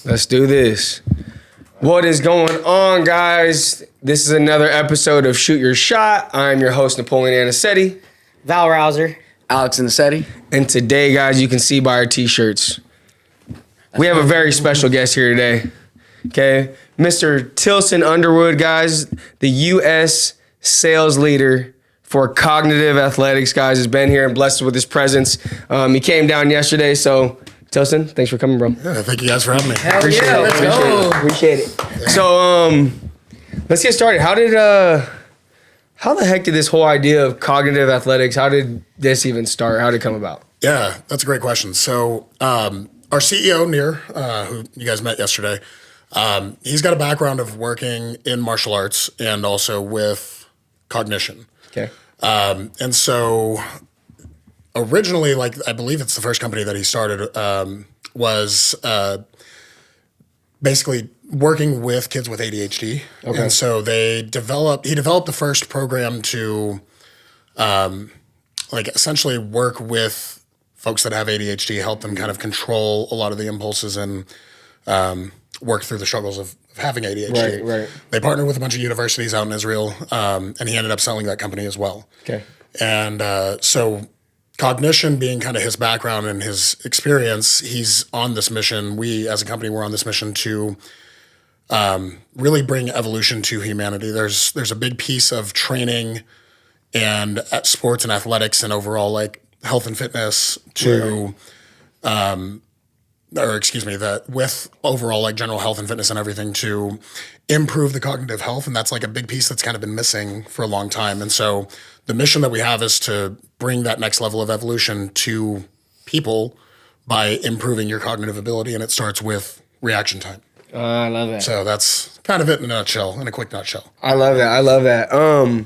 Let's do this. What is going on, guys? This is another episode of Shoot Your Shot. I'm your host, Napoleon Anicetti. Val Rouser. Alex Anicetti. And today, guys, you can see by our t-shirts, we have a very special guest here today. Okay? Mr. Tilson Underwood, guys, the U.S. sales leader for cognitive athletics, guys, has been here and blessed us with his presence. He came down yesterday, so Tilson, thanks for coming, bro. Yeah, thank you guys for having me. Hell yeah, let's go. Appreciate it. So, let's get started. How the heck did this whole idea of cognitive athletics, how did this even start? How did it come about? Yeah, that's a great question. So, our CEO, Nir, who you guys met yesterday, he's got a background of working in martial arts and also with cognition. Okay. And so originally, like, I believe it's the first company that he started, was basically working with kids with ADHD. Okay. And so he developed the first program to like essentially work with folks that have ADHD, help them kind of control a lot of the impulses and work through the struggles of having ADHD. Right. They partnered with a bunch of universities out in Israel, and he ended up selling that company as well. Okay. And so cognition being kind of his background and his experience, he's on this mission. We as a company, we're on this mission to really bring evolution to humanity. There's a big piece of training and sports and athletics and overall like health and fitness to that with overall like general health and fitness and everything to improve the cognitive health. And that's like a big piece that's kind of been missing for a long time. And so the mission that we have is to bring that next level of evolution to people by improving your cognitive ability. And it starts with reaction time. I love that. So that's kind of it in a quick nutshell. I love that.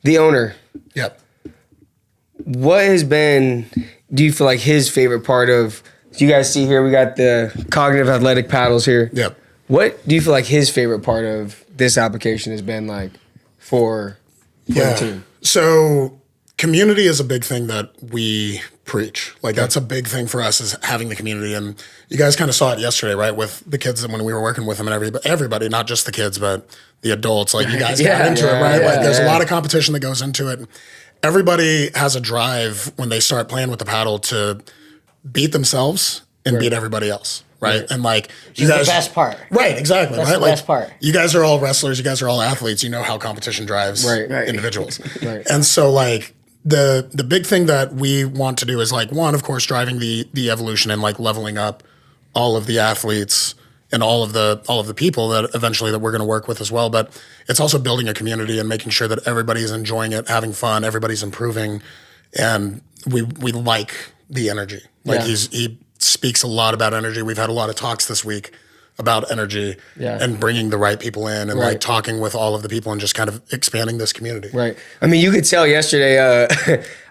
The owner, Yep. what has been, do you feel like his favorite part of, you guys see here, we got the cognitive athletic paddles here. Yep. What do you feel like his favorite part of this application has been like for the team? So community is a big thing that we preach. Like that's a big thing for us is having the community. And you guys kind of saw it yesterday, right? With the kids when we were working with them and everybody, not just the kids, but the adults. Like you guys got into it, right? Like there's a lot of competition that goes into it. Everybody has a drive when they start playing with the paddle to beat themselves and beat everybody else. Right. And like you guys, the best part. Right. Exactly. That's right. the best part. You guys are all wrestlers. You guys are all athletes. You know how competition drives individuals. Right. And so like the big thing that we want to do is like one, of course, driving the evolution and like leveling up all of the athletes and all of the people that eventually that we're going to work with as well. But it's also building a community and making sure that everybody's enjoying it, having fun, everybody's improving, and we like the energy. Like he speaks a lot about energy. We've had a lot of talks this week about energy and bringing the right people in and like talking with all of the people and just kind of expanding this community. Right. I mean, you could tell yesterday,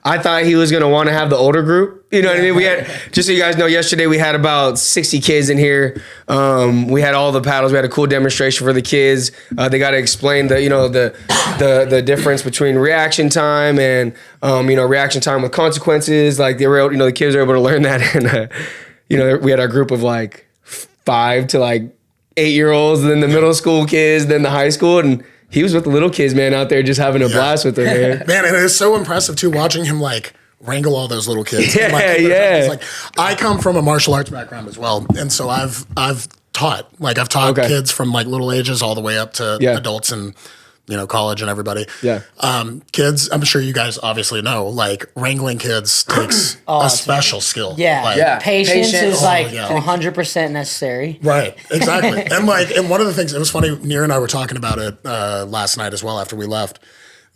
I thought he was going to want to have the older group. You know what I mean? We had, just so you guys know, yesterday we had about 60 kids in here. We had all the paddles. We had a cool demonstration for the kids. They got to explain the difference between reaction time and, reaction time with consequences. Like they were able, the kids were able to learn that. And, we had our group of like 5 to like 8-year-olds, then the middle school kids, then the high school. And he was with the little kids, man, out there just having a blast with them, man. Man, and it's so impressive too, watching him like wrangle all those little kids. Yeah, It's like, I come from a martial arts background as well. And so I've taught kids from like little ages all the way up to adults and, college and everybody. Yeah. Kids, I'm sure you guys obviously know, like wrangling kids takes a special skill. Yeah. Like, Patience is 100% necessary. Right. Exactly. and one of the things, it was funny, Nir and I were talking about it last night as well after we left,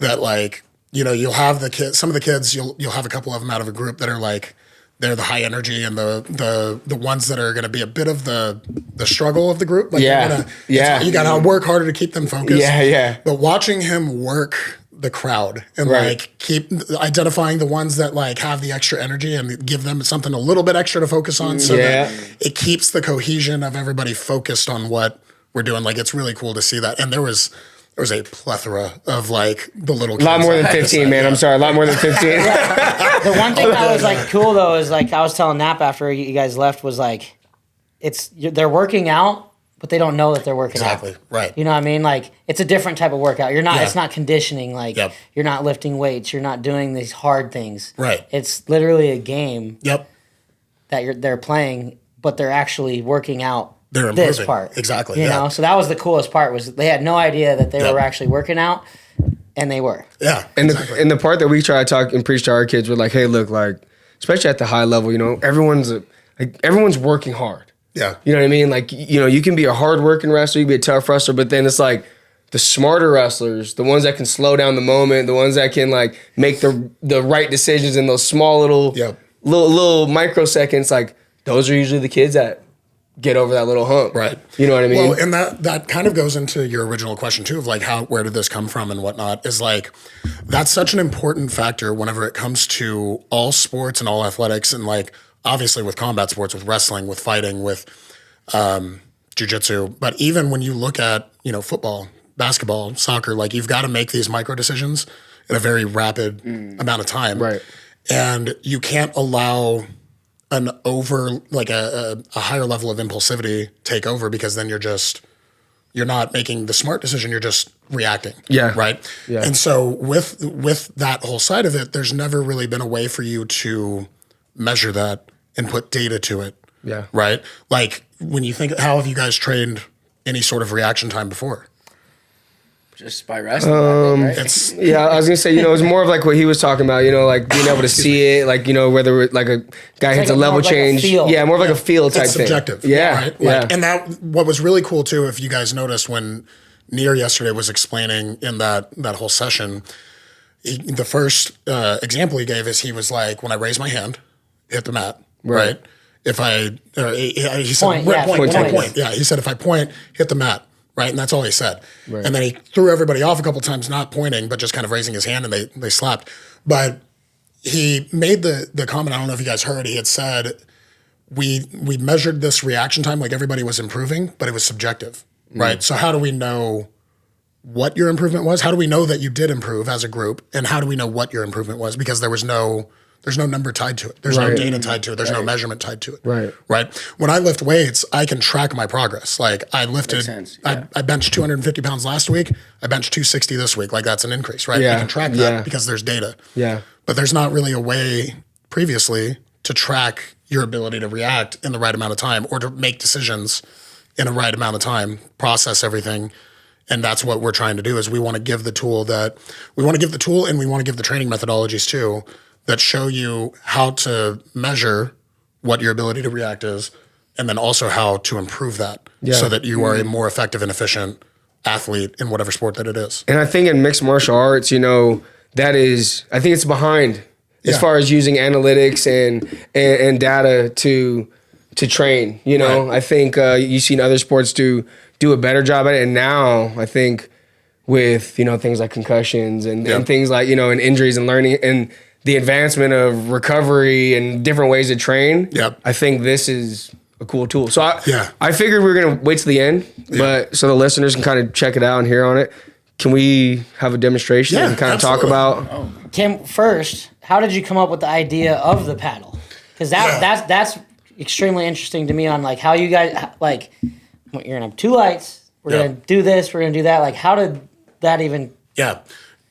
that like, you'll have the kids, some of the kids, you'll have a couple of them out of a group that are like, they're the high energy and the ones that are going to be a bit of the struggle of the group. Like you got to work harder to keep them focused. Yeah. But watching him work the crowd and like keep identifying the ones that like have the extra energy and give them something a little bit extra to focus on so that it keeps the cohesion of everybody focused on what we're doing. Like it's really cool to see that. And there was a plethora of like the little kids. A lot more than 15, man. I'm sorry. A lot more than 15. The one thing that was like cool though is like I was telling Nap after you guys left was like they're working out, but they don't know that they're working out. Exactly. Right. You know what I mean? Like it's a different type of workout. Yeah. It's not conditioning. Like Yep. you're not lifting weights. You're not doing these hard things. Right. It's literally a game Yep. that they're playing, but they're actually working out They're this improving. part. Exactly. You know? So that was the coolest part was they had no idea that they Yep. were actually working out, and they were. Yeah. And the part that we try to talk and preach to our kids, we're like, hey, look, like, especially at the high level, you know, everyone's working hard. Yeah. You know what I mean? Like, you know, you can be a hard working wrestler, you can be a tough wrestler, but then it's like the smarter wrestlers, the ones that can slow down the moment, the ones that can like make the right decisions in those small little microseconds, like those are usually the kids that get over that little hump. Right. You know what I mean? Well, and that kind of goes into your original question too of like where did this come from and whatnot, is like that's such an important factor whenever it comes to all sports and all athletics, and like obviously with combat sports, with wrestling, with fighting, with jiu-jitsu. But even when you look at, you know, football, basketball, soccer, like you've got to make these micro decisions in a very rapid amount of time. Right. And you can't allow an a higher level of impulsivity take over, because then you're not making the smart decision, you're just reacting. Yeah. Right. Yeah. And so with that whole side of it, there's never really been a way for you to measure that and put data to it. Yeah. Right. Like when you think, how have you guys trained any sort of reaction time before? Just by wrestling, I think, right? It's Yeah, I was gonna say, you know, it's more of like what he was talking about, you know, like being able to see it, like, you know, whether it, like a guy hits like a level more of like a change. feel. Yeah, more of like a feel type it's thing. subjective. Yeah. Right. Yeah. Like, and that what was really cool too, if you guys noticed when Near yesterday was explaining in that whole session, the first example he gave is he was like, when I raise my hand, hit the mat. Right. If he said point. Yeah. He said if I point, hit the mat. Right. And that's all he said. Right. And then he threw everybody off a couple times, not pointing, but just kind of raising his hand, and they slapped. But he made the comment, I don't know if you guys heard, he had said, we measured this reaction time like everybody was improving, but it was subjective. Right. So how do we know what your improvement was? How do we know that you did improve as a group? And how do we know what your improvement was? Because there's no number tied to it. There's no data tied to it. There's no measurement tied to it. Right. When I lift weights, I can track my progress. Like I lifted, I benched 250 pounds last week. I benched 260 this week. Like that's an increase, right? Yeah. I can track that because there's data. Yeah. But there's not really a way previously to track your ability to react in the right amount of time or to make decisions in a right amount of time, process everything. And that's what we're trying to do, is we want to give the tool, and we want to give the training methodologies too, that show you how to measure what your ability to react is, and then also how to improve that so that you are a more effective and efficient athlete in whatever sport that it is. And I think in mixed martial arts, you know, I think it's behind as far as using analytics and data to train. You know, I think you've seen other sports do a better job at it. And now I think with, you know, things like concussions and things like, you know, and injuries and learning and the advancement of recovery and different ways to train, I think this is a cool tool. So I figured we were going to wait till the end, but so the listeners can kind of check it out and hear on it. Can we have a demonstration and kind of talk about? Tim, first, how did you come up with the idea of the paddle? Because that's extremely interesting to me on like how you guys, like, you're going to have two lights, we're going to do this, we're going to do that. Like, how did that even... Yeah.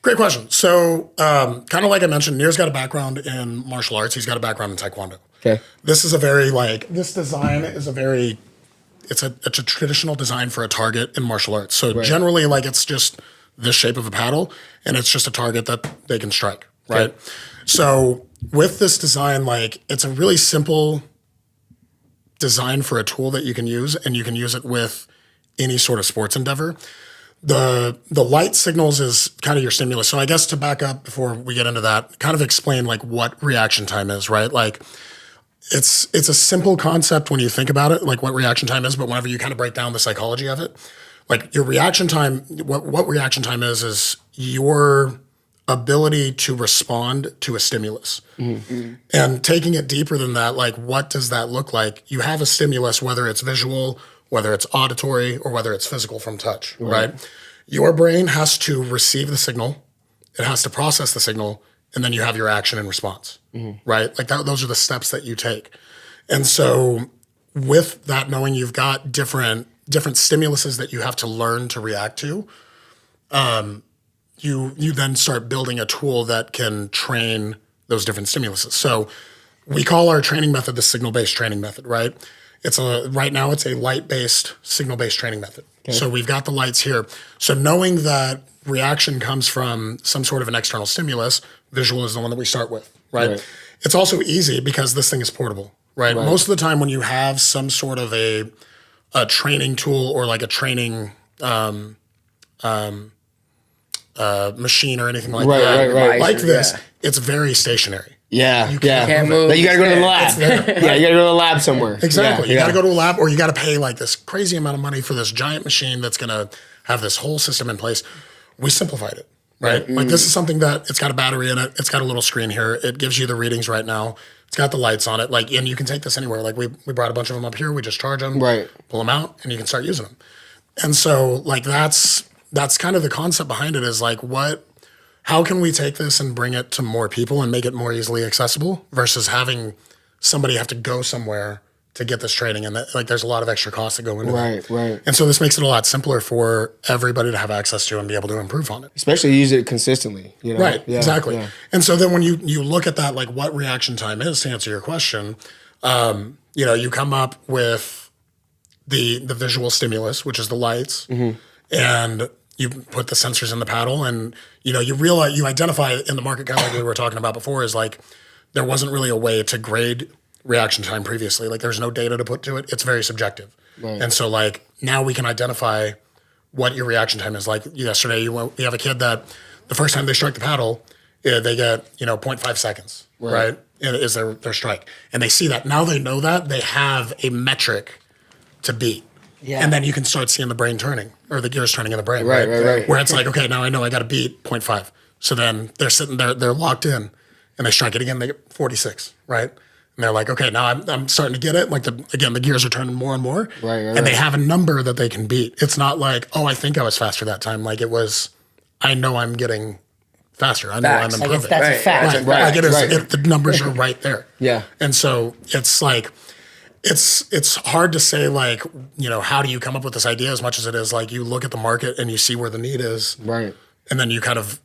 Great question. So, kind of like I mentioned, Nir's got a background in martial arts. He's got a background in Taekwondo. Okay. This is this design is it's a traditional design for a target in martial arts. So generally, like, it's just this shape of a paddle, and it's just a target that they can strike, right? Okay. So with this design, like, it's a really simple design for a tool that you can use, and you can use it with any sort of sports endeavor. The light signals is kind of your stimulus. So I guess to back up before we get into that, kind of explain like what reaction time is, right? Like it's a simple concept when you think about it, like what reaction time is, but whenever you kind of break down the psychology of it, like your reaction time, what reaction time is your ability to respond to a stimulus. Mm-hmm. And taking it deeper than that, like what does that look like? You have a stimulus, whether it's visual, whether it's auditory, or whether it's physical from touch, right? Your brain has to receive the signal, it has to process the signal, and then you have your action and response, right? Like those are the steps that you take. And so with that knowing you've got different stimuluses that you have to learn to react to, you then start building a tool that can train those different stimuluses. So we call our training method the signal-based training method, right? Right now it's a light-based, signal-based training method. Okay. So we've got the lights here. So knowing that reaction comes from some sort of an external stimulus, visual is the one that we start with, right? It's also easy because this thing is portable, right? Most of the time when you have some sort of a training tool or like a training machine or anything like that, like this, it's very stationary. Yeah, you can't move. You gotta go to the lab. You gotta go to the lab somewhere. Exactly. You gotta go to a lab, or you gotta pay like this crazy amount of money for this giant machine that's gonna have this whole system in place. We simplified it, right? Like this is something that it's got a battery in it. It's got a little screen here. It gives you the readings right now. It's got the lights on it. Like, and you can take this anywhere. Like we brought a bunch of them up here. We just charge them, pull them out, and you can start using them. And so like that's kind of the concept behind it is like how can we take this and bring it to more people and make it more easily accessible versus having somebody have to go somewhere to get this training, and that, like there's a lot of extra costs that go into it. Right. And so this makes it a lot simpler for everybody to have access to and be able to improve on it. Especially use it consistently. You know? Right. Exactly. Yeah. And so then when you look at that, like what reaction time is to answer your question, you come up with the visual stimulus, which is the lights, and you put the sensors in the paddle, and you realize you identify in the market, kind of like we were talking about before, is like there wasn't really a way to grade reaction time previously. Like there's no data to put to it. It's very subjective. And so like now we can identify what your reaction time is. Like yesterday, we have a kid that the first time they strike the paddle, they get 0.5 seconds, right? Is their strike, and they see that. Now they know that they have a metric to beat. Yeah. And then you can start seeing the brain turning, or the gears turning in the brain, right? Where it's like, okay, now I know I got to beat 0.5. So then they're sitting there, they're locked in, and they strike it again, they get 46, right? And they're like, okay, now I'm starting to get it. Like the gears are turning more and more, and they have a number that they can beat. It's not like, oh, I think I was faster that time. Like it was, I know I'm getting faster. I know I'm improving. Like that's a fact. Like it is, the numbers are right there. Yeah. And so it's like, it's hard to say like, how do you come up with this idea as much as it is like you look at the market and you see where the need is. Right. And then you kind of,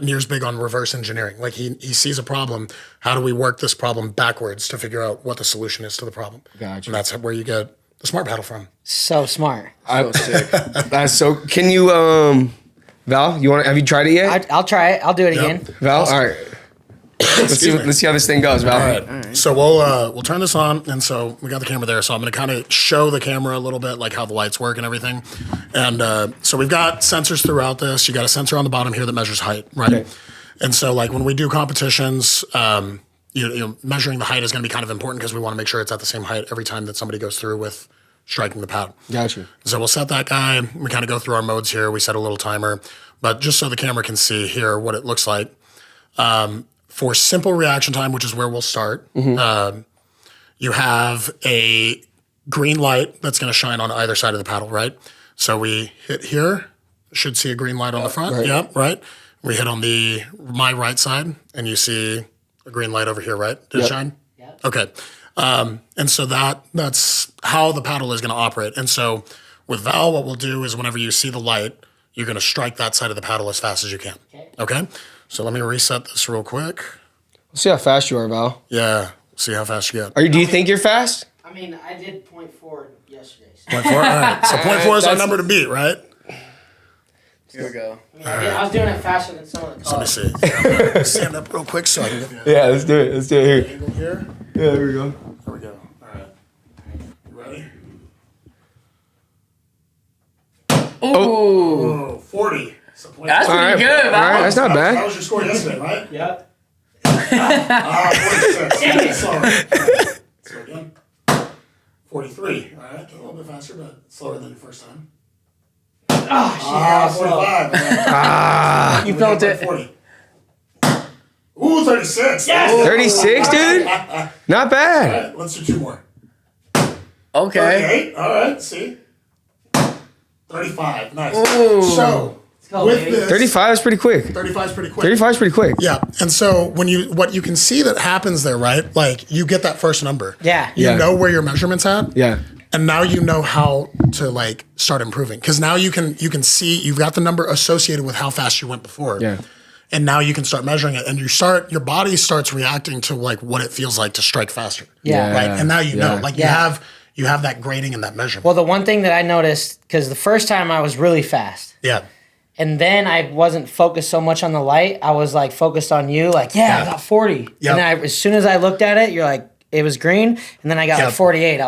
Nir's big on reverse engineering. Like he sees a problem. How do we work this problem backwards to figure out what the solution is to the problem? Gotcha. And that's where you get the smart paddle from. So smart. So sick. That's so, can you, Val, have you tried it yet? I'll try it. I'll do it again. Val, all right. Let's see how this thing goes, Val. All right. So we'll turn this on, and so we got the camera there. So I'm going to kind of show the camera a little bit, like how the lights work and everything. And so we've got sensors throughout this. You got a sensor on the bottom here that measures height, right? Okay. And so like when we do competitions, measuring the height is going to be kind of important because we want to make sure it's at the same height every time that somebody goes through with striking the paddle. Gotcha. So we'll set that guy. We kind of go through our modes here. We set a little timer, but just so the camera can see here what it looks like. For simple reaction time, which is where we'll start, you have a green light that's going to shine on either side of the paddle, right? So we hit here, should see a green light on the front. Right. Yep, right. We hit on my right side, and you see a green light over here, right? Did it shine? Yep. Okay. And so that's how the paddle is going to operate. And so with Val, what we'll do is whenever you see the light, you're going to strike that side of the paddle as fast as you can. Okay? So let me reset this real quick. Let's see how fast you are, Val. Yeah, see how fast you get. Do you think you're fast? I mean, I did 0.4 yesterday. So. 0.4? All right. So 0.4 is our number to beat, right? Here we go. I was doing it faster than some of the cars. So let me see. Stand up real quick so I can get you. Yeah, let's do it. Let's do it here. Angle here. Yeah, there we go. There we go. All right. You ready? Oh, 40. That's pretty good, All right, that's not bad. That was your score yesterday, right? Yep. 46. Sorry. So again, 43. All right, a little bit faster, but slower than your first time. Oh, 45. You felt it. 40. Ooh, 36. Yes. 36, dude? Not bad. All right, let's do two more. Okay. 38. All right, see? 35. Nice. Ooh. So, go, with baby. this, 35 is pretty quick. 35 is pretty quick. 35 is pretty quick. Yeah, and so what you can see that happens there, right? Like you get that first number. Yeah. You Yeah. know where your measurement's at. Yeah. And now you know how to like start improving because now you can see you've got the number associated with how fast you went before. Yeah. And now you can start measuring it, and your body starts reacting to like what it feels like to strike faster. Yeah. Right. And now you know, Yeah. like Yeah. you have that grading and that measurement. Well, the one thing that I noticed, because the first time I was really fast, Yeah. and then I wasn't focused so much on the light. I was like focused on you, like, yeah, I got 40. Yep. And then as soon as I looked at it, you're like, it was green, and then I got Yep. like 48.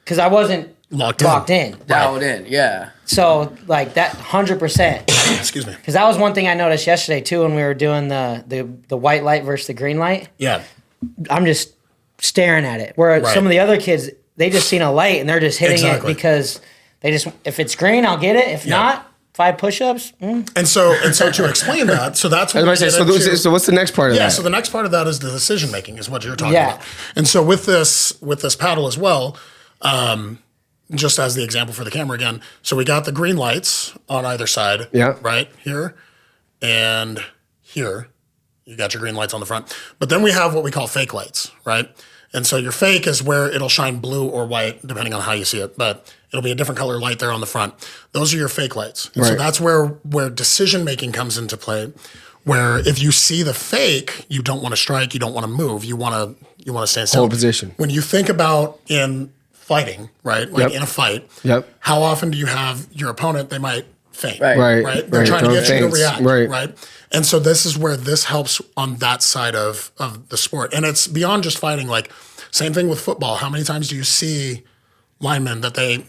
Because I wasn't Locked in. Dialed in. Yeah. So like that 100%. Excuse me. Because that was one thing I noticed yesterday too when we were doing the white light versus the green light. Yeah. I'm just staring at it. Where Right. some of the other kids, they just seen a light and they're just hitting Exactly. it because they just, if it's green, I'll get it. If not, 5 push-ups. And so to explain that, so that's what I was about to say, so what's the next part of yeah. that? So the next part of that is the decision making, is what you're talking Yeah. about. And so with this paddle as well, just as the example for the camera again, so we got the green lights on either side. Yeah. Right here and here. You got your green lights on the front. But then we have what we call fake lights, right? And so your fake is where it'll shine blue or white, depending on how you see it. But it'll be a different color light there on the front. Those are your fake lights. And so Right. that's where decision making comes into play. Where if you see the fake, you don't want to strike, you don't want to move, you want to stand still. Hold position. When you think about in fighting, right? Like Yep. in a fight, Yep. how often do you have your opponent, they might faint. Right. Right. They're trying to Throw get you to feints. react. Right. Right. And so this is where this helps on that side of the sport. And it's beyond just fighting. Like same thing with football. How many times do you see linemen that they take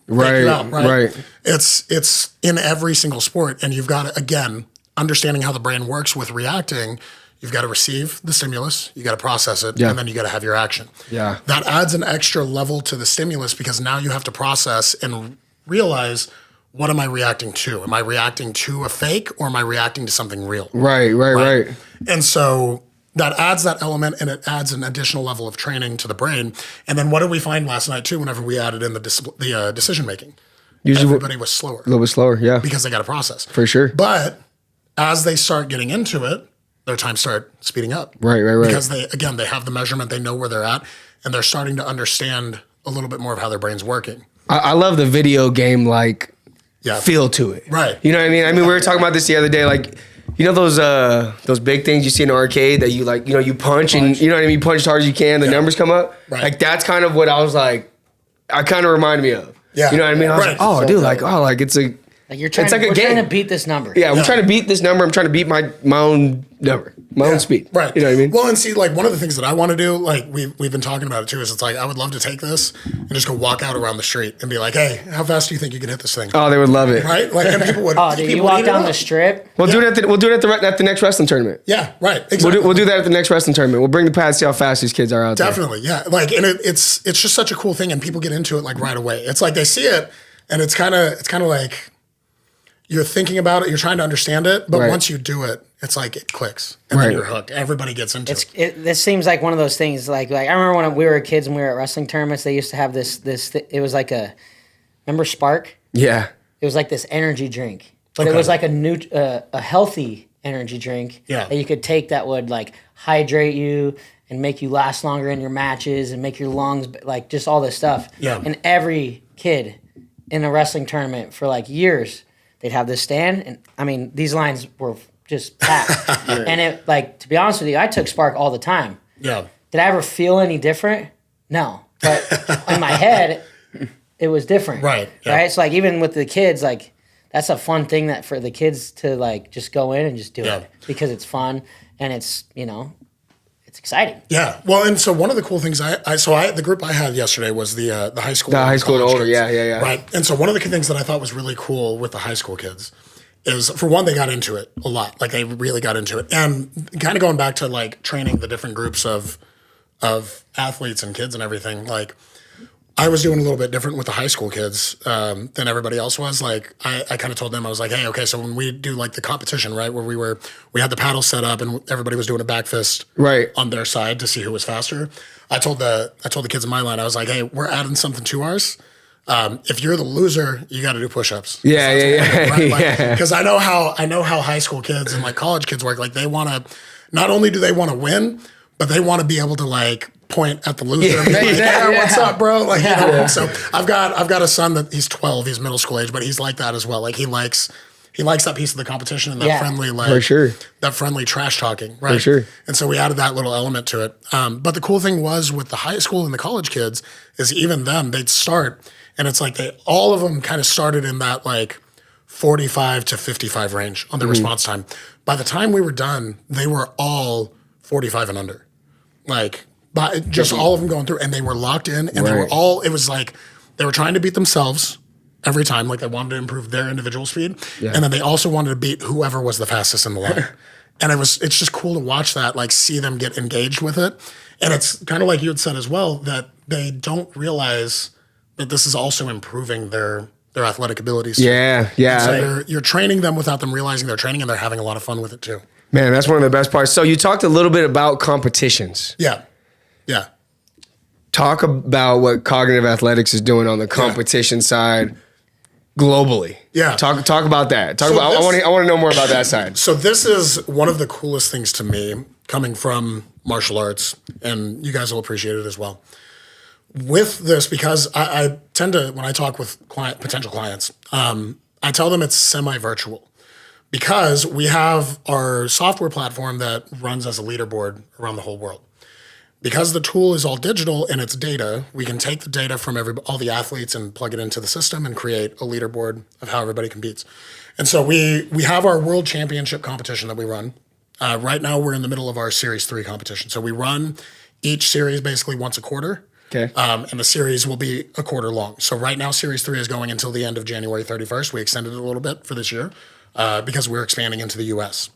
Right. you out, Right. It's in every single sport. And you've got to, again, understanding how the brain works with reacting, you've got to receive the stimulus, you got to process it, Yeah. and then you got to have your action. Yeah. That adds an extra level to the stimulus because now you have to process and realize, what am I reacting to? Am I reacting to a fake or am I reacting to something real? Right. And so that adds that element and it adds an additional level of training to the brain. And then what did we find last night too, whenever we added in the decision making? Usually Everybody was slower a little bit slower. Yeah. because they got to process. For sure. But as they start getting into it, their times start speeding up. Right. Because they have the measurement, they know where they're at, and they're starting to understand a little bit more of how their brain's working. I love the video game like Yeah. feel to it. Right. You know what I mean? I mean, we were talking about this the other day. Like, you know those big things you see in the arcade that you like, you know, you punch and you know what I mean? You punch as hard as you can, the numbers come up. Right. Like that's kind of what I was like, I kind of reminded me of. Yeah. You know what I mean? I was Right. like, oh, dude, like, oh, like it's a, Like you're trying, It's like a we're trying game. to beat this number. yeah, we're trying to beat this number. I'm trying to beat my own number, my own speed. Right. You know what I mean? Well, and see, like one of the things that I want to do, like we've been talking about it too, is it's like I would love to take this and just go walk out around the street and be like, hey, how fast do you think you can hit this thing? Oh, they would love it. Right? Like, and people would. Oh, dude, you people would walk eat it down up. the strip. We'll do it at the next wrestling tournament. Yeah. Right. We'll Exactly. do that at the next wrestling tournament. We'll bring the pads, see how fast these kids are out there. Definitely. Yeah. Like, and it's just such a cool thing, and people get into it like right away. It's like they see it, and it's kind of like you're thinking about it, you're trying to understand it, but Right. once you do it, it's like it clicks, and then Right. you're hooked. Everybody gets into it. This seems like one of those things. Like I remember when we were kids and we were at wrestling tournaments. They used to have this. It was like remember Spark? Yeah. It was like this energy drink, but it Okay. was like a healthy energy drink Yeah. that you could take that would like hydrate you and make you last longer in your matches and make your lungs like just all this stuff. Yeah. And every kid in a wrestling tournament for like years, they'd have this stand, and I mean these lines were just packed. And it like to be honest with you, I took Spark all the time. Yeah. Did I ever feel any different? No, but in my head, it was different. Right, yeah. Right. So like even with the kids, like that's a fun thing that for the kids to like just go in and just do Yeah. it because it's fun and it's it's exciting. Yeah. Well, and so one of the cool things the group I had yesterday was the high school. The high school and college older. kids. Yeah. Right. And so one of the things that I thought was really cool with the high school kids is, for one, they got into it a lot. Like they really got into it. And kind of going back to like training the different groups of athletes and kids and everything, like I was doing a little bit different with the high school kids than everybody else was. Like I kind of told them, I was like, hey, okay, so when we do like the competition, right, where we had the paddle set up and everybody was doing a back fist Right. on their side to see who was faster. I told the kids in my line, I was like, hey, we're adding something to ours. If you're the loser, you got to do push-ups. Yeah, Right? yeah. Because I know how high school kids and like college kids work. Like they want to, not only do they want to win, but they want to be able to like point at the loser and be like, yeah, what's up, bro? Like, you know, so I've got a son that he's 12, he's middle school age, but he's like that as well. Like he likes that piece of the competition and that friendly, like For sure. that friendly trash talking, right? For sure. And so we added that little element to it. But the cool thing was with the high school and the college kids is even them, they'd start and it's like all of them kind of started in that like 45 to 55 range on their response time. By the time we were done, they were all 45 and under. Like, but just all of them going through, and they were locked in, and they were all. It was like they were trying to beat themselves every time. Like they wanted to improve their individual speed, and then they also wanted to beat whoever was the fastest in the line. And it's just cool to watch that, like see them get engaged with it. And it's kind of like you had said as well that they don't realize that this is also improving their athletic abilities. Yeah, yeah. So you're training them without them realizing they're training, and they're having a lot of fun with it too. Man, that's one of the best parts. So you talked a little bit about competitions. Yeah. Talk about what cognitive athletics is doing on the competition side globally. Yeah. Talk about that. So I want to know more about that side. So this is one of the coolest things to me coming from martial arts, and you guys will appreciate it as well. With this, because I tend to, when I talk with potential clients, I tell them it's semi-virtual because we have our software platform that runs as a leaderboard around the whole world. Because the tool is all digital and it's data, we can take the data from all the athletes and plug it into the system and create a leaderboard of how everybody competes. And so we have our world championship competition that we run. Right now, we're in the middle of our Series 3 competition. So we run each series basically once a quarter. Okay. And the series will be a quarter long. So right now, Series 3 is going until the end of January 31st. We extended it a little bit for this year because we're expanding into the U.S.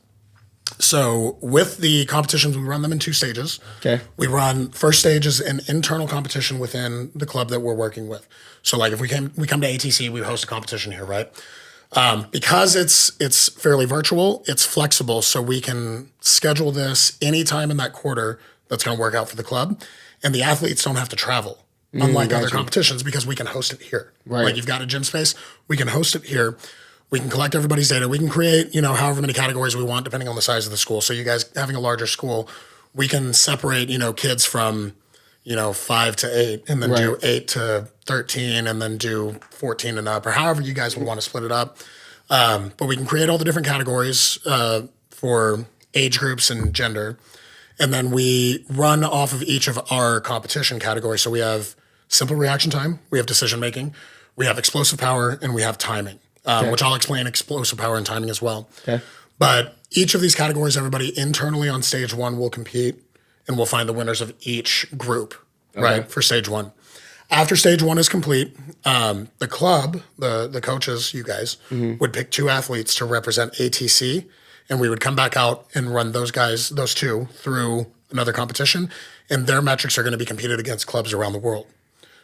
So with the competitions, we run them in 2 stages. Okay. We run first stage is an internal competition within the club that we're working with. So like if we come to ATC, we host a competition here, right? Because it's fairly virtual, it's flexible, so we can schedule this anytime in that quarter that's going to work out for the club, and the athletes don't have to travel, unlike other competitions, because we can host it here. Right. Like you've got a gym space, we can host it here. We can collect everybody's data. We can create, however many categories we want, depending on the size of the school. So you guys having a larger school, we can separate, kids from, 5 to 8, and then do 8 to 13, and then do 14 and up, or however you guys would want to split it up. But we can create all the different categories for age groups and gender. And then we run off of each of our competition categories. So we have simple reaction time, we have decision making, we have explosive power, and we have timing. Which I'll explain explosive power and timing as well. Okay. But each of these categories, everybody internally on stage 1 will compete, and we'll find the winners of each group, right, for stage 1. After stage 1 is complete, the club, the coaches, you guys, would pick 2 athletes to represent ATC, and we would come back out and run those 2, through another competition, and their metrics are going to be competed against clubs around the world.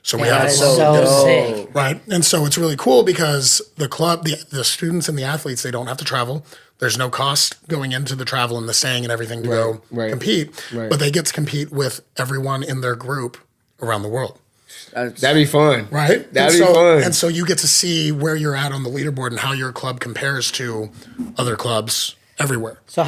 So we have so sick. Right. And so it's really cool because the club, the students and the athletes, they don't have to travel. There's no cost going into the travel and the staying and everything to go compete. Right. But they get to compete with everyone in their group around the world. That'd be fun. Right? That'd be fun. And so you get to see where you're at on the leaderboard and how your club compares to other clubs everywhere. So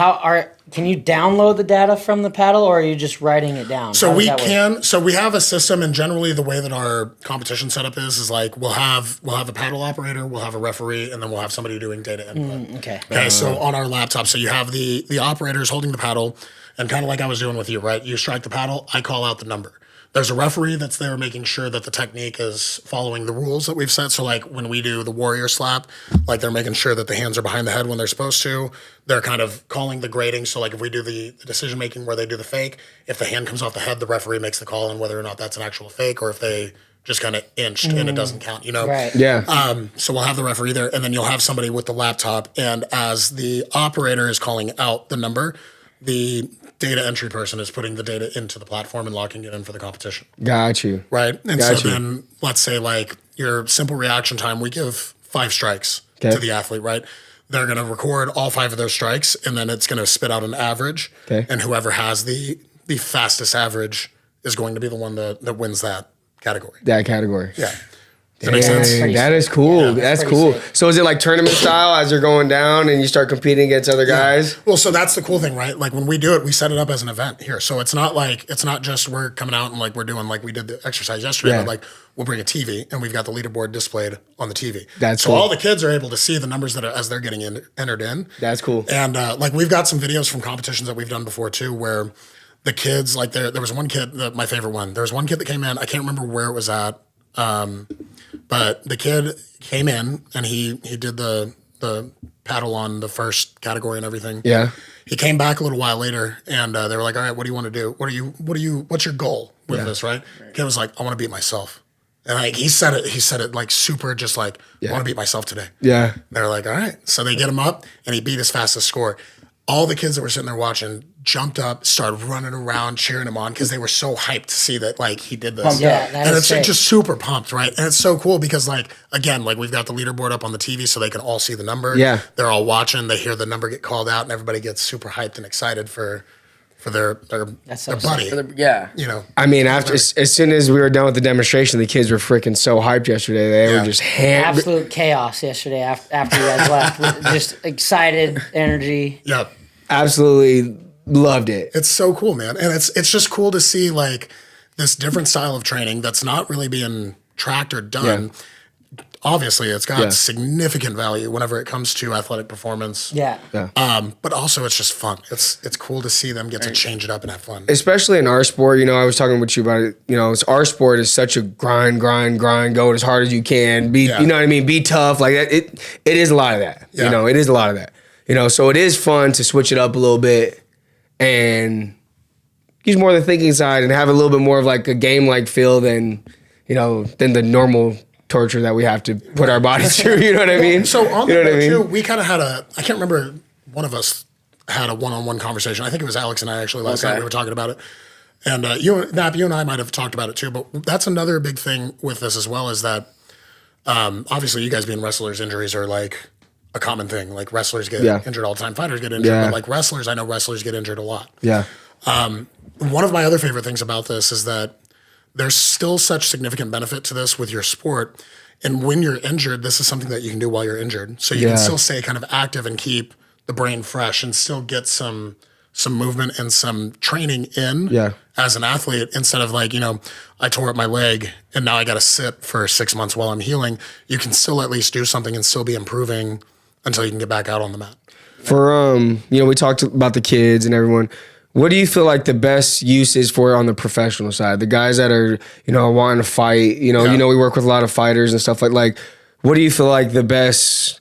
can you download the data from the paddle, or are you just writing it down? So we can. So we have a system, and generally the way that our competition setup is like we'll have a paddle operator, we'll have a referee, and then we'll have somebody doing data input. Okay. So on our laptop, so you have the operators holding the paddle, and kind of like I was doing with you, right? You strike the paddle, I call out the number. There's a referee that's there making sure that the technique is following the rules that we've set. So like when we do the warrior slap, like they're making sure that the hands are behind the head when they're supposed to. They're kind of calling the grading. So like if we do the decision making where they do the fake, if the hand comes off the head, the referee makes the call on whether or not that's an actual fake, or if they just kind of inched and it doesn't count, Right. Yeah. So we'll have the referee there, and then you'll have somebody with the laptop. And as the operator is calling out the number, the data entry person is putting the data into the platform and locking it in for the competition. Got you. Right. And so then let's say like your simple reaction time, we give 5 strikes to the athlete, right? They're going to record all 5 of those strikes, and then it's going to spit out an average. Okay. And whoever has the fastest average is going to be the one that wins that category. That category. Yeah. Does that make sense? Dang, that is cool. Yeah, that's pretty cool. sick. So is it like tournament style as you're going down and you start competing against other guys? Well, so that's the cool thing, right? Like when we do it, we set it up as an event here. So it's not just we're coming out and like we're doing like we did the exercise yesterday, Yeah. but like we'll bring a TV and we've got the leaderboard displayed on the TV. That's so cool. all the kids are able to see the numbers that are as they're getting entered in. That's cool. And like we've got some videos from competitions that we've done before too, where the kids like there was one kid, my favorite one. There was one kid that came in. I can't remember where it was at, but the kid came in and he did the paddle on the first category and everything. Yeah. He came back a little while later and they were like, all right, what do you want to do? What's your goal with this, right? The kid was like, I want to beat myself. And like he said it like super just like, I want to beat myself today. Yeah. They're like, all right. So they get him up and he beat his fastest score. All the kids that were sitting there watching jumped up, started running around, cheering him on because they were so hyped to see that like he did this. Yeah, that and is it's sick. just super pumped, right? And it's so cool because like again, like we've got the leaderboard up on the TV so they can all see the number. Yeah. They're all watching, they hear the number get called out, and everybody gets super hyped and excited for their That's so buddy. Yeah. You know. I mean, after as soon as we were done with the demonstration, the kids were freaking so hyped yesterday. They were just Absolute chaos yesterday after you guys left. Just excited, energy. Yeah. absolutely loved it. It's so cool, man. And it's just cool to see like this different style of training that's not really being tracked or done. Obviously, it's got significant value whenever it comes to athletic performance. Yeah. But also it's just fun. It's cool to see them get to change it up and have fun. Especially in our sport, you know, I was talking with you about it. You know, our sport is such a grind, go as hard as you can. Be, you know what I mean? Be tough. Like that. It is a lot of that. Yeah. You know, it is a lot of that. You know, so it is fun to switch it up a little bit and use more of the thinking side and have a little bit more of like a game-like feel than the normal torture that we have to put our bodies through. You know what I mean? So on you know that what I mean? too, we kind of had I can't remember, one of us had a one-on-one conversation. I think it was Alex and I actually last night we were talking about it. And you and I might have talked about it too, but that's another big thing with this as well is that obviously you guys being wrestlers, injuries are like a common thing. Like wrestlers get injured all the time, fighters get injured, but like wrestlers, I know wrestlers get injured a lot. Yeah. One of my other favorite things about this is that there's still such significant benefit to this with your sport. And when you're injured, this is something that you can do while you're injured. So you can still stay kind of active and keep the brain fresh and still get some movement and some training in as an athlete instead of like, I tore up my leg and now I got to sit for 6 months while I'm healing. You can still at least do something and still be improving until you can get back out on the mat. For we talked about the kids and everyone. What do you feel like the best use is for on the professional side? The guys that are, wanting to fight, we work with a lot of fighters and stuff like what do you feel like the best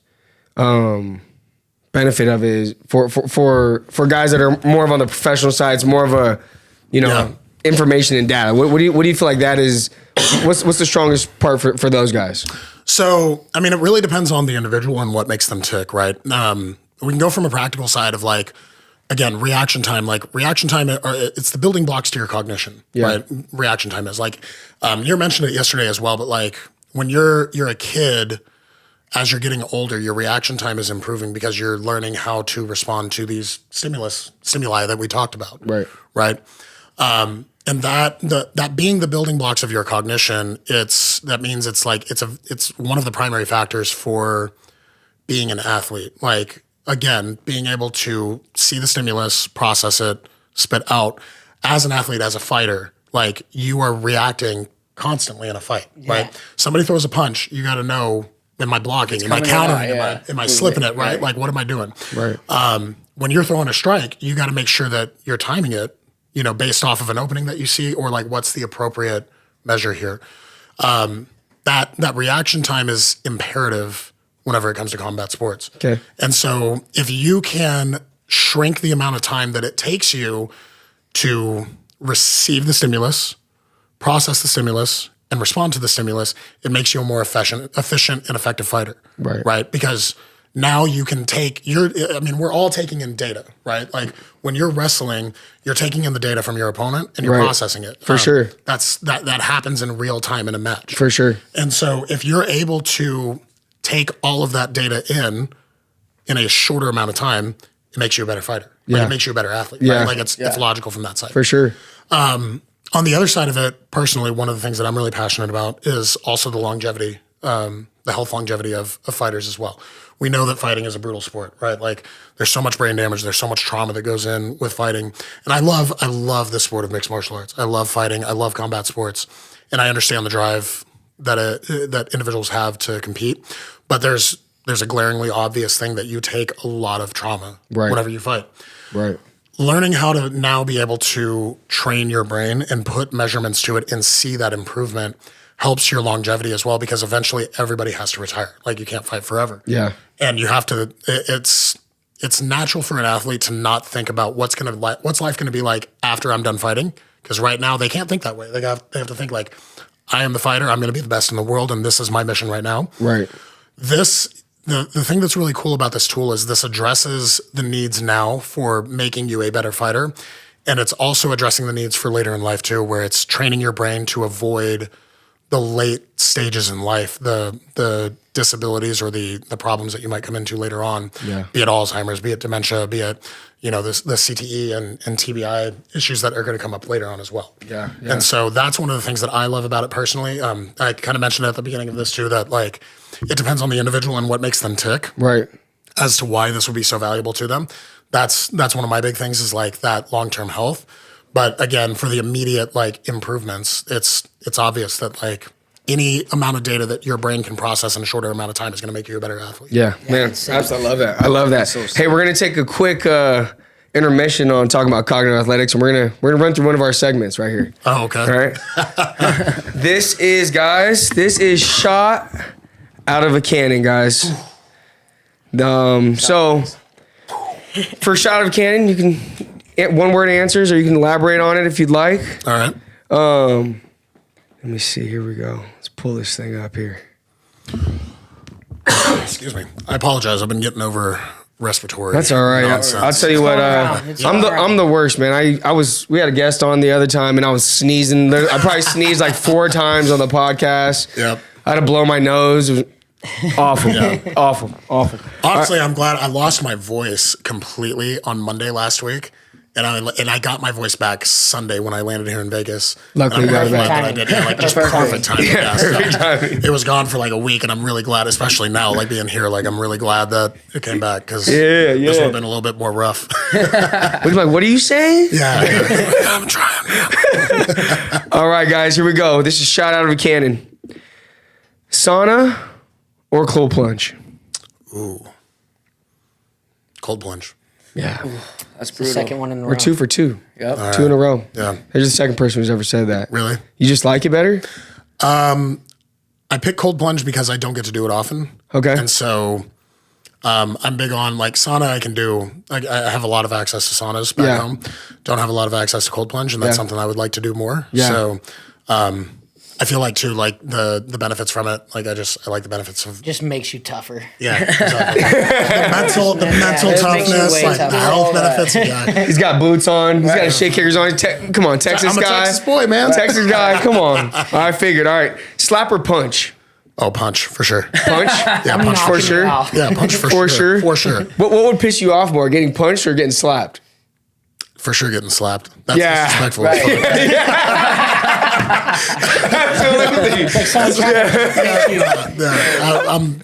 benefit of it is for guys that are more of on the professional side? It's more of a, information and data. What do you feel like that is? What's the strongest part for those guys? So, I mean, it really depends on the individual and what makes them tick, right? We can go from a practical side of like, again, reaction time. Like reaction time, it's the building blocks to your cognition, right? Reaction time is like, you mentioned it yesterday as well, but like when you're a kid, as you're getting older, your reaction time is improving because you're learning how to respond to these stimuli that we talked about, right? And that being the building blocks of your cognition, it's one of the primary factors for being an athlete. Like again, being able to see the stimulus, process it, spit out. As an athlete, as a fighter, like you are reacting constantly in a fight, right? Somebody throws a punch, you got to know, am I blocking? Am I countering? Am I slipping it, right? Like, what am I doing? Right. When you're throwing a strike, you got to make sure that you're timing it, based off of an opening that you see or like what's the appropriate measure here. That reaction time is imperative whenever it comes to combat sports. Okay. And so if you can shrink the amount of time that it takes you to receive the stimulus, process the stimulus, and respond to the stimulus, it makes you a more efficient and effective fighter. Right? Because now you can we're all taking in data, right? Like when you're wrestling, you're taking in the data from your opponent and you're processing it. For sure. That happens in real time in a match. For sure. And so if you're able to take all of that data in a shorter amount of time, it makes you a better fighter. Like it makes you a better athlete. Right? Like it's logical from that side. For sure. On the other side of it, personally, one of the things that I'm really passionate about is also the longevity the health longevity of fighters as well. We know that fighting is a brutal sport, right? Like there's so much brain damage, there's so much trauma that goes in with fighting. And I love the sport of mixed martial arts. I love fighting. I love combat sports. And I understand the drive that individuals have to compete. But there's a glaringly obvious thing that you take a lot of trauma whenever you fight. Right. Learning how to now be able to train your brain and put measurements to it and see that improvement helps your longevity as well, because eventually everybody has to retire. Like you can't fight forever. Yeah. And you have to, it's natural for an athlete to not think about what's life going to be like after I'm done fighting. Because right now they can't think that way. They have to think like, I am the fighter. I'm going to be the best in the world. And this is my mission right now. Right. The thing that's really cool about this tool is this addresses the needs now for making you a better fighter. And it's also addressing the needs for later in life too, where it's training your brain to avoid the late stages in life, the disabilities or the problems that you might come into later on, be it Alzheimer's, be it dementia, be it, the CTE and TBI issues that are going to come up later on as well. Yeah. And so that's one of the things that I love about it personally. I kind of mentioned at the beginning of this too, that like, it depends on the individual and what makes them tick. Right. As to why this would be so valuable to them. That's one of my big things is like that long-term health. But again, for the immediate like improvements, it's obvious that like any amount of data that your brain can process in a shorter amount of time is going to make you a better athlete. Yeah, man. I love that. I love that. Hey, we're gonna take a quick intermission on talking about cognitive athletics, and we're gonna run through one of our segments right here. Oh, okay. All right. This is shot out of a cannon, guys. So for shot of a cannon, you can one word answers, or you can elaborate on it if you'd like. All right. Let me see. Here we go. Let's pull this thing up here. Excuse me. I apologize. I've been getting over respiratory. That's all right. I'll tell you what. I'm the worst, man. We had a guest on the other time, and I was sneezing. I probably sneezed like 4 times on the podcast. Yep. I had to blow my nose. It was awful. Awful. Honestly, I'm glad I lost my voice completely on Monday last week. And I got my voice back Sunday when I landed here in Vegas. Luckily, you got it back. I did, just perfect timing. It was gone for like a week, and I'm really glad, especially now, like being here. Like I'm really glad that it came back because this would have been a little bit more rough. What are you saying? Yeah, I'm trying. Man. All right, guys, here we go. This is shot out of a cannon. Sauna or cold plunge? Ooh, cold plunge. Yeah. Ooh, that's brutal. The second one in a row. We're 2 for 2. Yep. Right. 2 in a row. Yeah. There's the second person who's ever said that. Really? You just like it better? I pick cold plunge because I don't get to do it often. Okay. And so I'm big on like sauna. I can do. I have a lot of access to saunas back home. Don't have a lot of access to cold plunge, and that's something I would like to do more. Yeah. So I feel like too, like the benefits from it. Like I like the benefits of. Just makes you tougher. Yeah. Exactly. the mental it makes you toughness, way like tougher. the health benefits. Yeah. He's got boots on. He's got his shake kickers on. Come on, Texas I'm a guy. Texas boy, man. Texas guy. Come on. I figured. All right. Slap or punch? Oh, punch for sure. Punch? Yeah, punch knocking for you sure. out. Yeah, punch for sure. For sure. What would piss you off more, getting punched or getting slapped? For sure, getting slapped. That's Yeah. disrespectful. Right. Absolutely.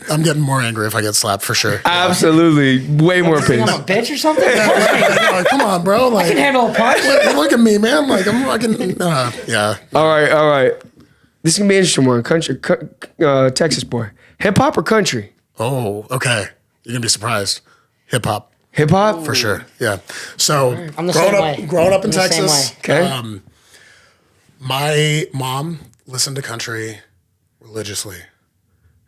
I'm getting more angry if I get slapped for sure. Absolutely. Way more I'm a pissed. bitch or something? Like, come on, bro. Like, I can handle a punch. look at me, man. Like I'm fucking. Yeah. All right. This is going to be an interesting one. Country, Texas boy. Hip hop or country? Oh, okay. You're gonna be surprised. Hip hop. Hip hop? For sure. Yeah. So I'm the same way. growing up in I'm the same Texas. way. Okay. My mom listened to country religiously,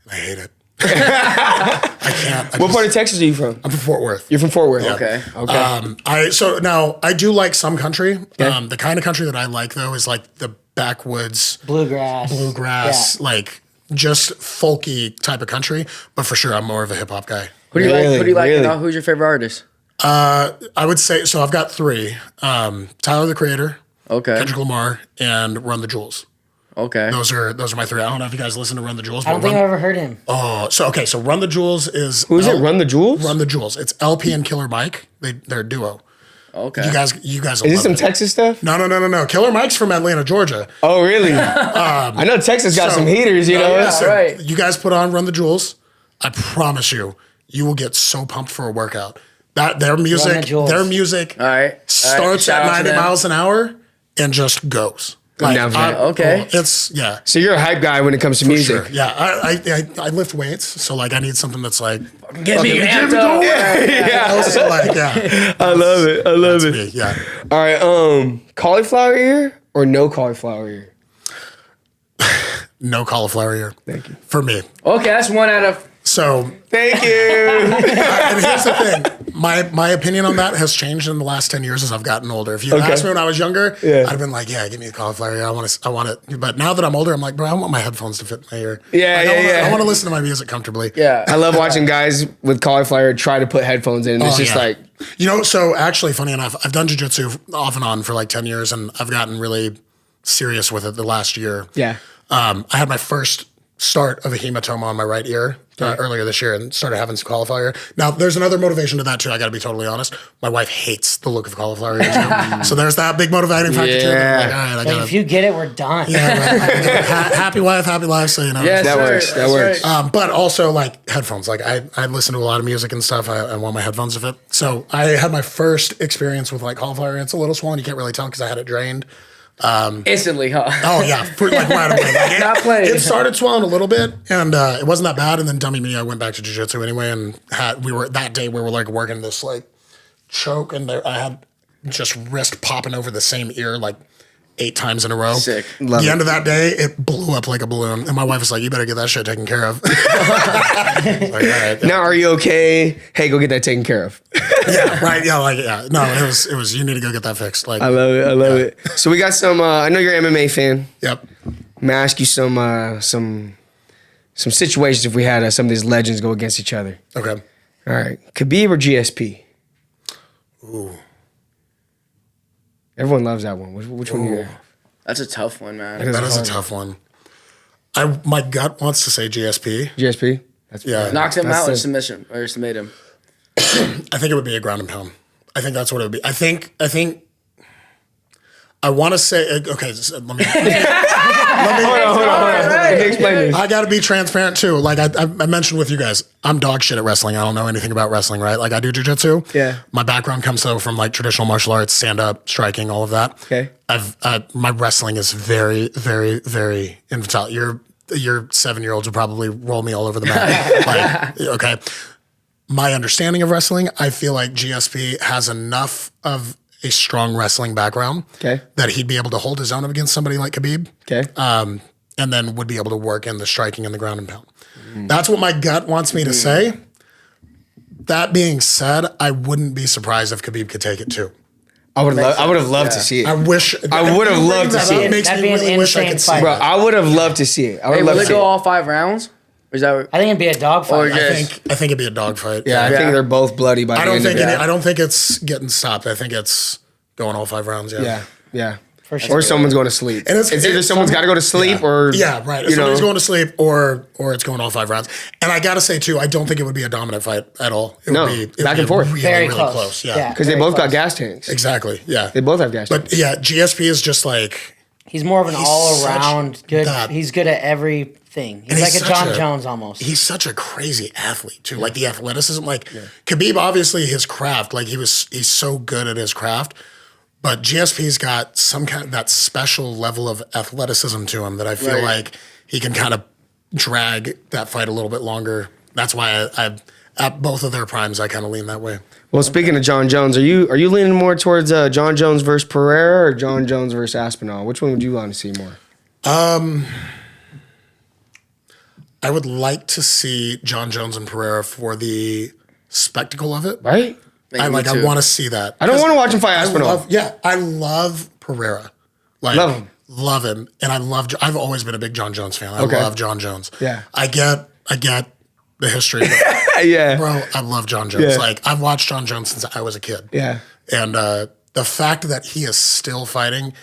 and I hate it. I can't. What part of Texas are you from? I'm from Fort Worth. You're from Fort Worth. Okay. I do like some country. The kind of country that I like though is like the backwoods, Bluegrass. like just folky type of country. But for sure, I'm more of a hip hop guy. Who do you like? Who do you like? Really? Now? Who's your favorite artist? I would say so. I've got 3: Tyler the Creator, Okay. Kendrick Lamar, and Run the Jewels. Okay. Those are my 3. I don't know if you guys listen to Run the Jewels. I don't think I've ever heard him. So Run the Jewels is Who's it? Run the Jewels? Run the Jewels. It's LP and Killer Mike. They're a duo. Okay. You guys will Is this love some it. Texas stuff? No. Killer Mike's from Atlanta, Georgia. Oh, really? I know Texas got some heaters, you know? yeah. Listen, right. You guys put on Run the Jewels. I promise you will get so pumped for a workout. That their music Jewels. starts All right. at 90 miles an hour and just goes. down for that. Okay. It's So you're a hype guy when it comes to music. sure. Yeah, I lift weights, so like I need something that's like Get me amped me up. going. Yeah. also like yeah. I love it. I love it. Me, yeah. All right. Cauliflower ear or no cauliflower ear? No cauliflower ear. Thank you. For me. Okay, that's 1 out of. So Thank you. and here's the thing. My opinion on that has changed in the last 10 years as I've gotten older. If you Okay. asked me when I was younger, Yeah. I'd have been like, yeah, give me the cauliflower ear. I want it. But now that I'm older, I'm like, bro, I want my headphones to fit my ear. Yeah, Like, yeah. I want to listen to my music comfortably. Yeah. I love watching guys with cauliflower try to put headphones in. And it's Oh, just yeah. like, So actually, funny enough, I've done jujitsu off and on for like 10 years, and I've gotten really serious with it the last year. yeah. I had my first start of a hematoma on my right ear earlier this year and started having some cauliflower. Now, there's another motivation to that too. I got to be totally honest. My wife hates the look of cauliflower ear too. So there's that big motivating factor too. Yeah. Like, all right, I Like, gotta, if you get it, we're done. happy wife, happy life. So, you know. Yes, That sir. works. That That's works. right. But also like headphones. Like I listen to a lot of music and stuff. I want my headphones to fit. So I had my first experience with like cauliflower. It's a little swollen. You can't really tell because I had it drained. Instantly, huh? Oh yeah, like right away. Like, Not playing. It started swelling a little bit, and it wasn't that bad. And then dummy me, I went back to jiu-jitsu anyway, and we were like working this like choke, and I had just wrist popping over the same ear like 8 times in a row. Sick. Love The it. end of that day, it blew up like a balloon, and my wife was like, "You better get that shit taken care of." Like, all right, Now, are you okay? Hey, go get that taken care of. yeah, right, yeah, like yeah. No, it was. You need to go get that fixed. Like, I love it. I love it. So we got some. I know you're an MMA fan. yep. I'm gonna ask you some situations if we had some of these legends go against each other. Okay. All right, Khabib or GSP? Ooh. Everyone loves that one. Which one do you? That's a tough one, man. That is a tough one. My gut wants to say GSP. GSP. That's Yeah. Knocks him That's out or the- submission or submit him. I think it would be a ground and pound. I think that's what it would be. I think I want to say okay. So let me. Hold on. Let me explain this. I got to be transparent too. Like I mentioned with you guys, I'm dog shit at wrestling. I don't know anything about wrestling, right? Like I do jujitsu. Yeah. My background comes though from like traditional martial arts, stand up, striking, all of that. Okay. My wrestling is very, very, very infantile. Your 7-year-olds would probably roll me all over the mat. Like, okay. My understanding of wrestling, I feel like GSP has enough of a strong wrestling background Okay. that he'd be able to hold his own against somebody like Khabib. Okay. And then would be able to work in the striking and the ground and pound. That's what my gut wants me to say. That being said, I wouldn't be surprised if Khabib could take it too. I would have loved to see it. I wish. I would have loved to see it. Makes That'd me be an really wish I insane could see fight. Bro, that. I would have loved to see it. I would Hey, have will loved it to see go it. all 5 rounds? Or is that I think it'd be a dogfight. Or I just- think it'd be a dogfight. Yeah, I think Yeah. they're both bloody by the I don't end think of it. I don't think it's getting stopped. I think it's going all 5 rounds. Yeah. For sure. Or someone's going to sleep. And It's either someone's got to go to sleep or Yeah, right. If You know, somebody's going to sleep or it's going all 5 rounds. And I gotta say too, I don't think it would be a dominant fight at all. It No, would be it back would and be forth. Really, Very really close. Yeah. because they Very both got close. gas tanks. Exactly. Yeah. They both have gas tanks. But yeah, GSP is just like He's more of an He's all-around such good. that- He's good at everything. He's And like he's a such John a- Jones almost. he's such a crazy athlete too. Like the athleticism, like Khabib, obviously his craft, like he's so good at his craft. But GSP's got some kind of that special level of athleticism to him that I feel Right. like he can kind of drag that fight a little bit longer. That's why I at both of their primes, I kind of lean that way. Well, speaking of John Jones, are you leaning more towards John Jones versus Pereira or John Jones versus Aspinall? Which one would you want to see more? I would like to see John Jones and Pereira for the spectacle of it. Right? I Me I too. want to see that. I don't want to watch him fight Aspinall. I love Pereira. Like, Love him. Love him. And I've always been a big John Jones fan. I Okay. love John Jones. Yeah. I get the history. But, Yeah. bro, I love John Jones. Yeah. Like, I've watched John Jones since I was a kid. Yeah. And the fact that he is still fighting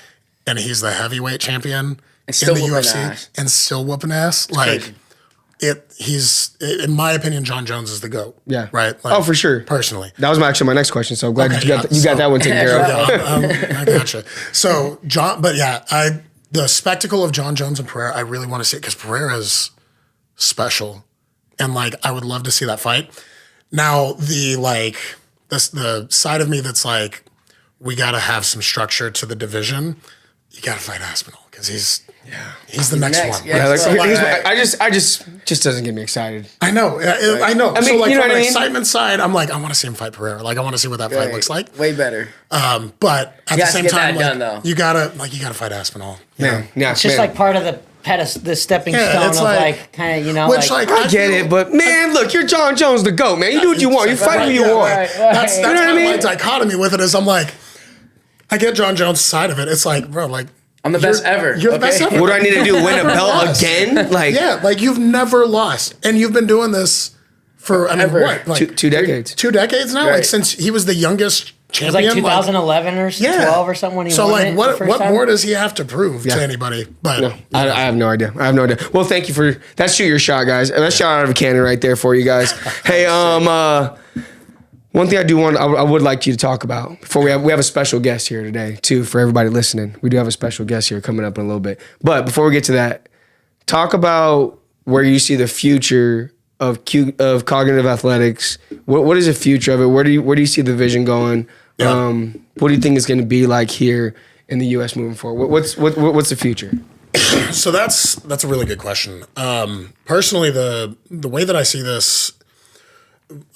and he's the heavyweight champion still in the whooping UFC ass. and still whooping ass, like, crazy. he's, in my opinion, John Jones is the GOAT. Yeah. Right? Oh, for sure. Personally. That was actually my next question. So I'm glad Okay, you got that one taken care of. I gotcha. So, the spectacle of John Jones and Pereira, I really want to see it because Pereira is special. And, like, I would love to see that fight. Now, the side of me that's like, we got to have some structure to the division. You got to fight Aspinall because he's the next one. Yeah, Right? I just doesn't get me excited. I know. I know. I mean, so, like, you know from what I the mean? excitement side, I'm like, I want to see him fight Pereira. Like, I want to see what that fight looks like. Way better. But at the has to same get time, that done, though. you gotta fight Aspinall. You know? Yeah, It's just like part of the stepping stone it's of like- like kind of, you know, Which, like, like, I get it, but man, look, you're John Jones, the GOAT, man. You do what you want. You fight who you want. That's know what I kind of mean? my dichotomy with it is I'm like, I get John Jones' side of it. It's like, bro, like, I'm the best ever. You're the best ever. What do I need to do? Win a belt again? Like Yeah, like you've never lost. And you've been doing this for, I mean, Ever. what? Like two decades. 2 decades now? Right. Like since he was the youngest it was champion? like 2011 or 12 or something when he So, won like, it the what first time. more does he have to prove to anybody? But I have no idea. Well, thank you for that's shoot your shot, guys. And that's shot out of a cannon right there for you guys. Hey, one thing I would like you to talk about before we have a special guest here today too for everybody listening. We do have a special guest here coming up in a little bit. But before we get to that, talk about where you see the future of cognitive athletics. What is the future of it? Where do you see the vision going? Yeah. What do you think it's going to be like here in the U.S. moving forward? What's the future? So that's a really good question. Personally, the way that I see this,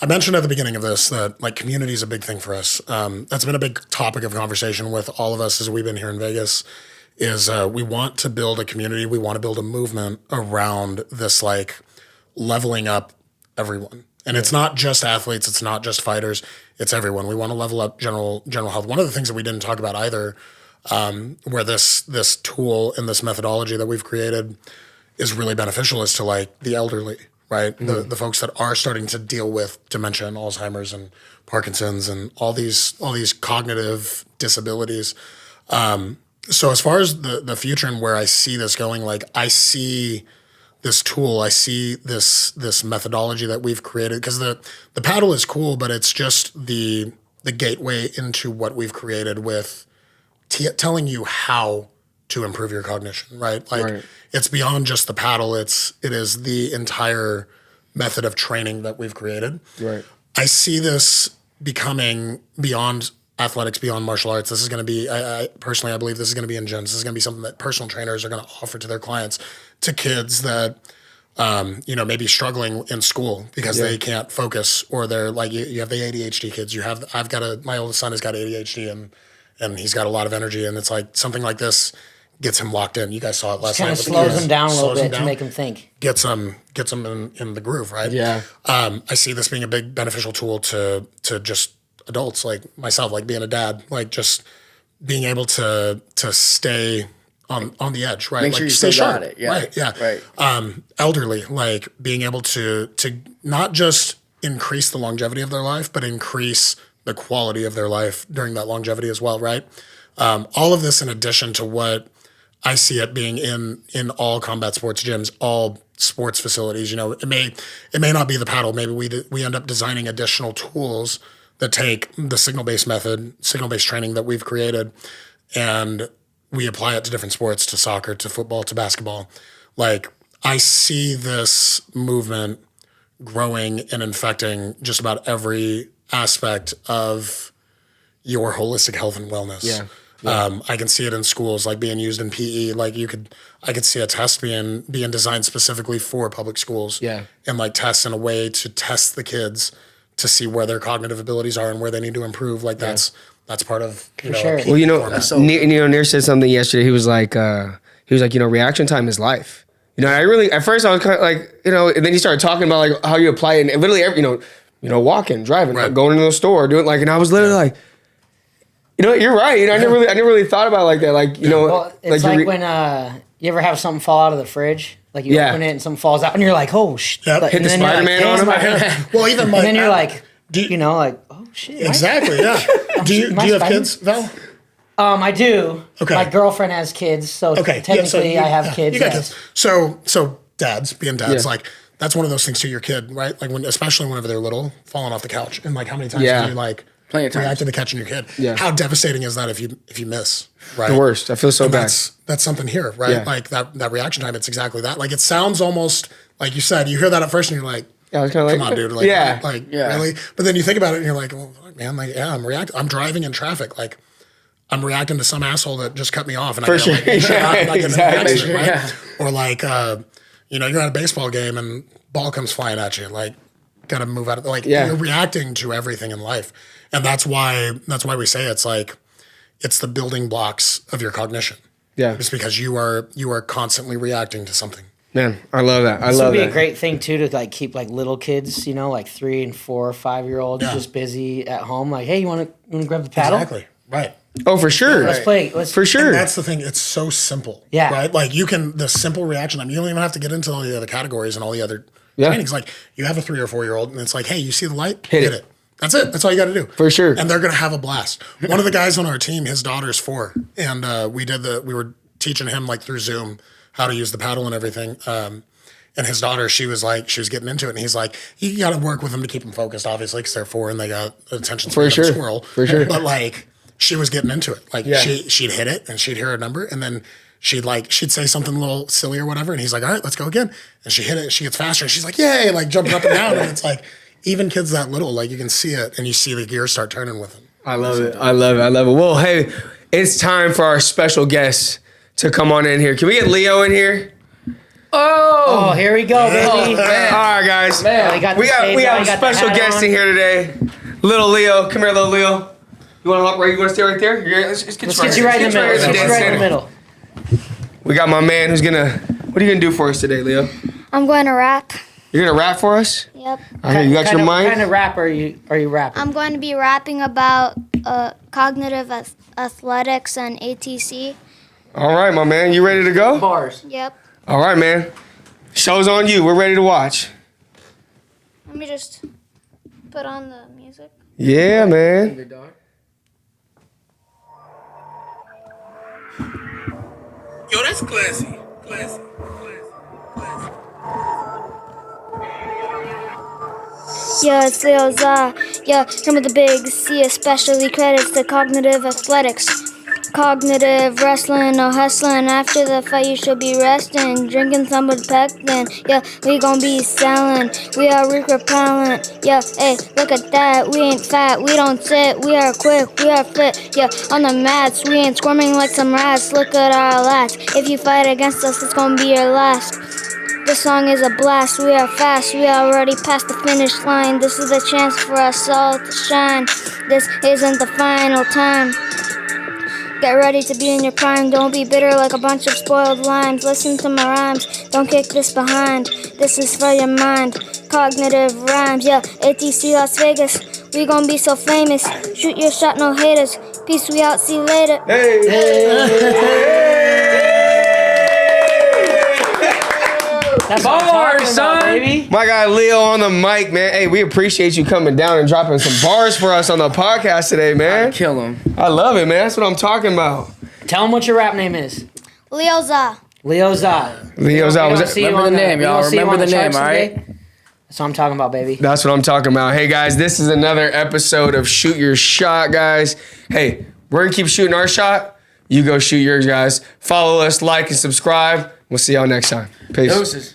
I mentioned at the beginning of this that like community is a big thing for us. That's been a big topic of conversation with all of us as we've been here in Vegas. Is we want to build a community, we want to build a movement around this like leveling up everyone. And it's not just athletes, it's not just fighters, it's everyone. We want to level up general health. One of the things that we didn't talk about either, where this tool and this methodology that we've created is really beneficial is to like the elderly, right? The folks that are starting to deal with dementia and Alzheimer's and Parkinson's and all these cognitive disabilities. So as far as the future and where I see this going, like I see this tool, I see this methodology that we've created because the paddle is cool, but it's just the gateway into what we've created with telling you how to improve your cognition, right? Like it's beyond just the paddle. It is the entire method of training that we've created. Right. I see this becoming beyond athletics, beyond martial arts. This is going to be, I personally, I believe this is going to be in gyms. This is going to be something that personal trainers are going to offer to their clients, to kids that, maybe struggling in school because they can't focus, or they're like, you have the ADHD kids. My oldest son has got ADHD and he's got a lot of energy, and it's like something like this gets him locked in. You guys saw it last night. Kind of with the slows kids. him down a little Slows him bit to down. make him think. Gets them in the groove, right? Yeah. I see this being a big beneficial tool to just adults like myself, like being a dad, like just being able to stay on the edge, right? Make like sure you stay still sharp, got it. Yeah. right? Yeah. Right. Elderly, like being able to not just increase the longevity of their life, but increase the quality of their life during that longevity as well, right? All of this in addition to what I see it being in all combat sports gyms, all sports facilities. It may not be the paddle. Maybe we end up designing additional tools that take the signal-based training that we've created, and we apply it to different sports, to soccer, to football, to basketball. Like I see this movement growing and infecting just about every aspect of your holistic health and wellness. Yeah. I can see it in schools, like being used in PE. Like I could see a test being designed specifically for public schools. Yeah. And like tests in a way to test the kids to see where their cognitive abilities are and where they need to improve. Like that's part of sure. a PE Well, format. Nir said something yesterday. He was like, reaction time is life. At first I was kind of like, and then he started talking about like how you apply it, and literally every, walking, driving, Right. going into the store, doing like, and I was literally like, you're right. I never really thought about it like that. Like, Well, it's like when you ever have something fall out of the fridge, like you open it and something falls out, and you're like, oh shit! Yep. hit the Spider-Man on him. Well, even like, And then you're like, do you- like, oh shit! exactly, yeah. Do you my have Spider- kids, Val? I do. Okay. My girlfriend has kids, so Okay. technically I have kids. You got yes. kids. So dads, being dads, Yeah. like that's one of those things to your kid, right? Like especially whenever they're little, falling off the couch, and like how many times Yeah. do you like Plenty of times. react to the catching your kid? Yeah. How devastating is that if you miss? Right. The worst. I feel so And bad. that's something here, right? Yeah. Like that reaction time. It's exactly that. Like it sounds almost like you said. You hear that at first, and you're like, Yeah, I was kind of like, "Come on, dude!" Like, yeah. really. But then you think about it, and you're like, "Well, fuck, man, like, yeah, I'm reacting. I'm driving in traffic. Like, I'm reacting to some asshole that just cut me off, and For I sure. like, I'm not getting in an Exactly. accident, right? Yeah. Or like, you're at a baseball game and ball comes flying at you, like, gotta move out of like Yeah. you're reacting to everything in life, and that's why we say it's like it's the building blocks of your cognition. Yeah. It's because you are constantly reacting to something. Man, I love that. I This love would be that. a great thing too to like keep like little kids, you know, like 3 and 4 or 5-year-olds Yeah. just busy at home. Like, hey, you want to grab the paddle? Exactly. Right. Oh, for sure. Let's play. Let's For sure. And that's the thing. It's so simple. Yeah. Right. Like the simple reaction. I mean, you don't even have to get into all the other categories and all the other Yeah. trainings. Like you have a 3 or 4-year-old, and it's like, hey, you see the light? Hit it. That's it. That's all you got to do. For sure. And they're gonna have a blast. One of the guys on our team, his daughter's 4, and we were teaching him like through Zoom how to use the paddle and everything. And his daughter, she was getting into it, and he's like, you got to work with them to keep them focused, obviously, because they're 4 and they got attention span of a sure. squirrel. For sure. But like, she was getting into it. Like Yeah. she'd hit it and she'd hear a number, and then she'd say something a little silly or whatever, and he's like, all right, let's go again. And she hit it, and she gets faster, and she's like, yay, like jumping up and down. And it's like, even kids that little, like you can see it, and you see the gears start turning with them. I love it. I love it. I love it. Well, hey, it's time for our special guest to come on in here. Can we get Leo in here? Oh, here we go, baby. All right, guys. Oh, We got a special guest in here today. Little Leo. Come here, little Leo. You want to look right? You want to stay right there? Let's Let's get you right in the middle. Let's get you right in the middle. We got my man who's gonna. What are you gonna do for us today, Leo? I'm going to rap. You're gonna rap for us? Yep. All right, you got your What mic. kind of rap are you rapping? I'm going to be rapping about cognitive athletics and ATC. All right, my man. You ready to go? Bars. Yep. All right, man. Show's on you. We're ready to watch. Let me just put on the music. Yeah, man. Big dog. Yo, that's classy. Classy. Classy. Yeah, it's Leo Za. Yeah, come with the big C, especially credits to cognitive athletics. Cognitive wrestling, no hustling. After the fight, you should be resting. Drinking some with Pectin. Yeah, we gon' be selling. We are Rick repellent. Yeah, hey, look at that. We ain't fat, we don't sit. We are quick, we are fit. Yeah, on the mats. We ain't squirming like some rats. Look at our lats. If you fight against us, it's gon' be your last. This song is a blast, we are fast, we are already past the finish line. This is the chance for us all to shine. This isn't the final time. Get ready to be in your prime, don't be bitter like a bunch of spoiled limes. Listen to my rhymes, don't kick this behind. This is for your mind, cognitive rhymes, yeah. ATC Las Vegas, we gon' be so famous. Shoot your shot, no haters. Peace, we out, see you later. That's what I'm talking about, baby. My guy Leo on the mic, man. Hey, we appreciate you coming down and dropping some bars for us on the podcast today, man. Kill him. I love it, man. That's what I'm talking about. Tell them what your rap name is. Leo Za. Leo Za. Leo's out. Was it? Remember the name, y'all. Remember the name, all right? That's what I'm talking about, baby. That's what I'm talking about. Hey, guys, this is another episode of Shoot Your Shot, guys. Hey, we're going to keep shooting our shot. You go shoot yours, guys. Follow us, like, and subscribe. We'll see y'all next time. Peace. Doses.